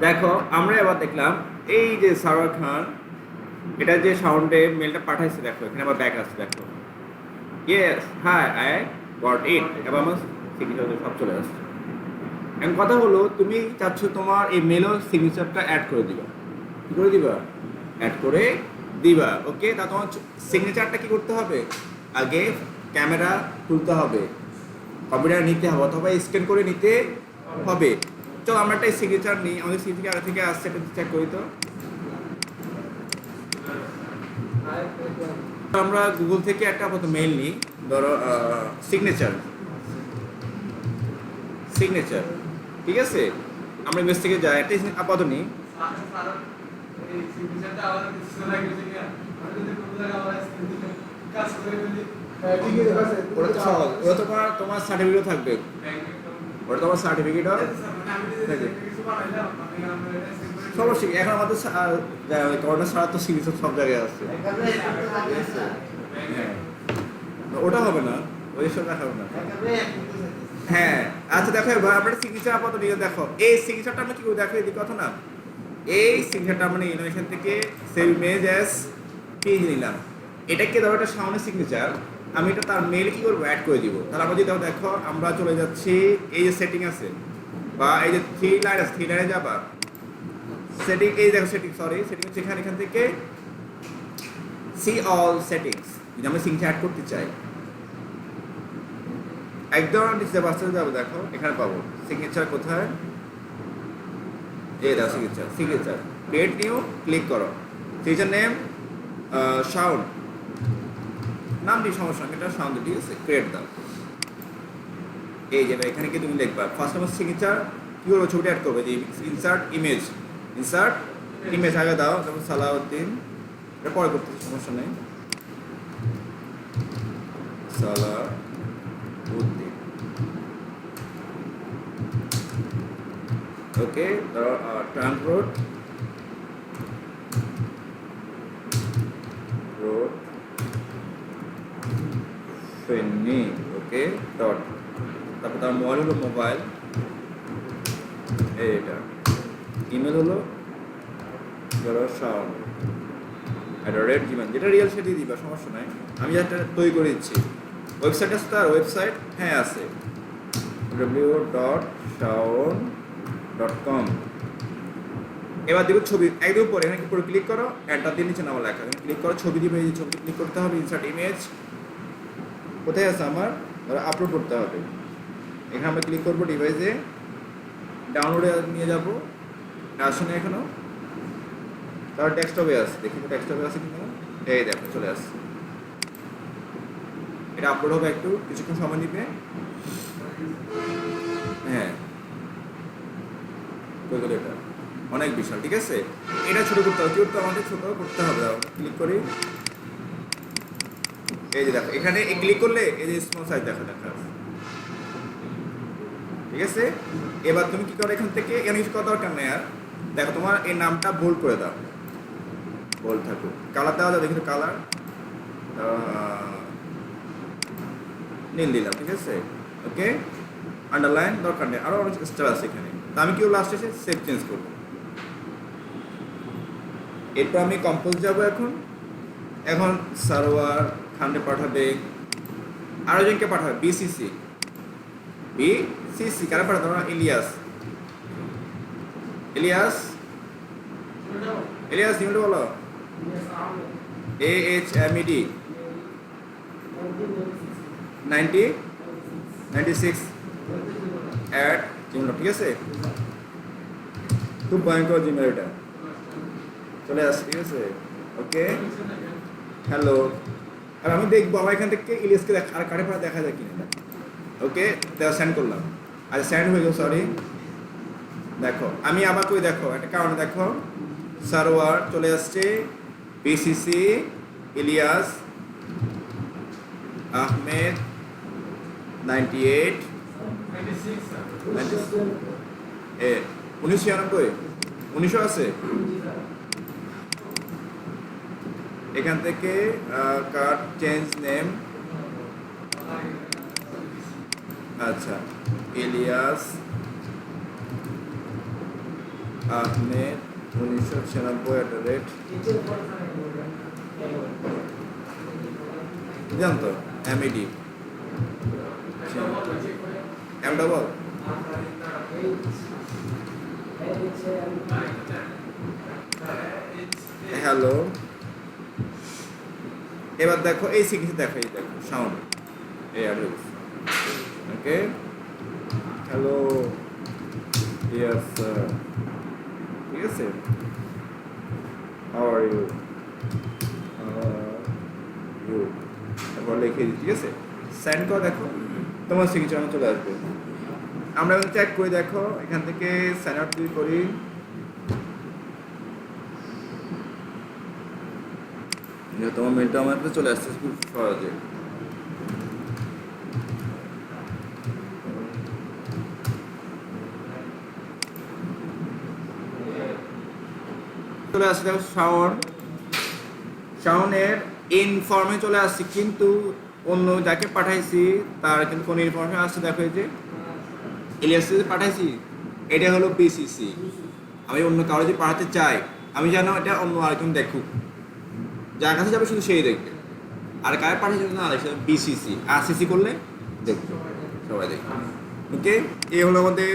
দেখো আমরা এবার দেখলাম এই যে সারোয়ার খান এটা যে সাউন্ডে মেলটা পাঠাইছে, দেখো এখানে আবার ব্যাক আসছে, দেখো yes hi I got it, এবার আমার সিগনেচার সব চলে আসছে। এখন কথা হলো, তুমি চাচ্ছ তোমার এই মেলের সিগনেচারটা অ্যাড করে দিবা, কি করে দিবা? অ্যাড করে দিবা, ওকে। তা তোমার সিগনেচারটা কি করতে হবে? আগে ক্যামেরা তুলতে হবে, কম্পিউটার নিতে হবে অথবা স্ক্যান করে নিতে হবে। চলো আমরা একটা সিগনেচার নিই, আমাদের সিগনেচার আগে থেকে আসছে, এটা চেক করি তো। আমরা গুগল থেকে একটা আপাতত মেইল নিই, ধরো সিগনেচার, সিগনেচার, ঠিক আছে। আমরা ইমেজ থেকে যাই, একটা আপাতত নিই। ওটা তো সহজ, ওটা তোমার তোমার সার্টিফিকেট থাকবে, ওটা তোমার সার্টিফিকেটও থাকবে। সমস্যা কি? এখন আমাদের করোনা ছাড়া তো সিগনেচার সব জায়গায় আছে। হ্যাঁ, ওটা হবে না, ওই সব দেখাবো না। হ্যাঁ, আচ্ছা দেখো এবার আমরা সিগনেচার আপাতত নিয়ে দেখো, এই সিগনেচারটা আমরা কি করে দেখো, এদিকে কথা না। এই সিগনেচারটা আমরা ইনোভেশন থেকে সেভ ইমেজ অ্যাজ পেজ নিলাম, এটাকে ধরো একটা সামনে সিগনেচার, আমি এটা তার মেইলে কি করবো, অ্যাড করে দিব। তাহলে আমরা যদি দেখো আমরা চলে যাচ্ছি, এই যে সেটিং আছে বা এই যে থ্রি লাইন আছে, থ্রি লাইনে যাবা, সেটিং, এই দেখো সেটিং, সরি সেটিং হচ্ছে এখানে, এখান থেকে সি অল সেটিংস, যদি আমরা সিগনেচার অ্যাড করতে চাই একদম নিচে বাসতে যাবো, দেখো এখানে পাবো সিগনেচার কোথায়, এই দাও signature, signature create new, click করো, সিগনেচার নেম সাউন্ড, নাম দিয়ে সমস্যা, এটা সাউন্ড, ঠিক আছে, ক্রিয়েট দাও। এই যে এখানে কি তুমি লিখবা ফার্স্ট আমার সিগনেচার, কি করবো, ছবিটা অ্যাড করবে, যে ইনসার্ট ইমেজ, ইনসার্ট ইমেজ আগে দাও, যেমন সালাউদ্দিন, এটা পরে করতে সমস্যা নেই, সালাউদ্দিন, ওকে। ট্রাঙ্ক রোড, রোড ফেন্নি, ওকে, ডট, তারপর তার মোবাইল হলো মোবাইল, এইটা, ইমেল হলো ধরো সাউন্ড @, জিমেল, যেটা রিয়েল সেটা দিবা, সমস্যা নাই, আমি একটা তৈরি করে দিচ্ছি। ওয়েবসাইট আছে তার, ওয়েবসাইট হ্যাঁ আছে, www.sound.com। এবার দেখো ছবি একদম উপরে, এখানে উপরে ক্লিক করো, এন্টার দিয়ে নিচে নাম লেখা, এখানে ক্লিক করো, ছবি দিবে, এই ছবি ক্লিক করতে হবে, ইনসার্ট ইমেজ কোথায় আছে আমার, ধরো আপলোড করতে হবে, এখানে আমরা ক্লিক করবো, ডিভাইসে ডাউনলোডে নিয়ে যাবো, আসে না এখনো, তার ডেস্কটপে আছে, দেখি তো ডেস্কটপে আছে কিনা, এই দেখো চলে আসছে, এটা আপলোড হবে, একটু কিছুক্ষণ সময় নিবে। হ্যাঁ, এটা অনেক বিশাল, ঠিক আছে, এটা ছোট করতে হবে, কি করতে আমাদের ছোট করতে হবে, ক্লিক করি, এই যে দেখো এখানে ক্লিক করলে এই যে স্মল সাইজ দেখা দেখা আছে, ঠিক আছে। এবার তুমি কি করো, এখান থেকে এখানে কিছু করা দরকার নেই আর, দেখো তোমার এই নামটা বোল্ড করে দাও, বোল্ড থাকুক, কালার দেওয়া যাবে, কিন্তু কালার নীল দিলাম, ঠিক আছে, ওকে। আন্ডারলাইন দরকার নেই, আরও অনেক স্টার আছে এখানে, তা আমি কেউ লাস্ট এসে সেভ চেঞ্জ করবো। এরপর আমি কম্পোজ যাবো, এখন এখন সার্ভার খান্ডে পাঠাবে, আরো জনকে পাঠাবে, বিসিসি, বিসিসি কারা পাঠাবে, তোমার ইলিয়াস, ইলিয়াস, ইলিয়াস নিউটে বলো, AHMED 96 @gmail, ঠিক আছে, খুব ভয়ঙ্কর জিমেল, এটা চলে আসছে, ঠিক আছে, ওকে, হ্যালো। আর আমি দেখবো আমার এখান থেকে ইলিয়াসকে আর কাটে পড়া দেখা যায় কিনা, ওকে, সেন্ড করলাম, আর সেন্ড হয়ে গেল, সরি, দেখো আমি আবার কই, দেখো একটা কারণে দেখো সার্ভার চলে আসছে, বিসিসি ইলিয়াস আহমেদ 98 1996 1900 আছে, এখান থেকে কার্ড চেঞ্জ নেম, আচ্ছা ইলিয়াস আহমেদ 1996 জানতো এমইডি এম ডবল হ্যালো এবার দেখো এই সিগনেচার দেখো এই দেখো সাউন্ড এই address okay hello yes sir ঠিক আছে হাউ আর ইউ ইউ তারপর লিখে দিই ঠিক আছে সেন্ড করে দেখো তোমার সিগনেচার আমার চলে আসবে আমরা এখন চেক করে দেখো এখান থেকে সাইন আপ যদি করি তোমার মেলটা আমার কাছে চলে আসছে খুব সহজে চলে আসছে দেখো শাওনের ইনফর্মে চলে আসছে কিন্তু অন্য যাকে পাঠাইছি তার কিন্তু কোনো ইনফরমেশন আসছে দেখো এই যে ইলিয়াসকে পাঠাইছি এটা হলো পিসিসি আমি অন্য কারো যদি পাঠাতে চাই আমি জানো এটা অন্য আরেকজন দেখুক যার কাছে যাবে শুধু সেই দেখবে আর কারে পাঠিয়েছে না দেখবে বিসিসি আর সিসি করলে দেখবে সবাই দেখবে ওকে এই হলো আমাদের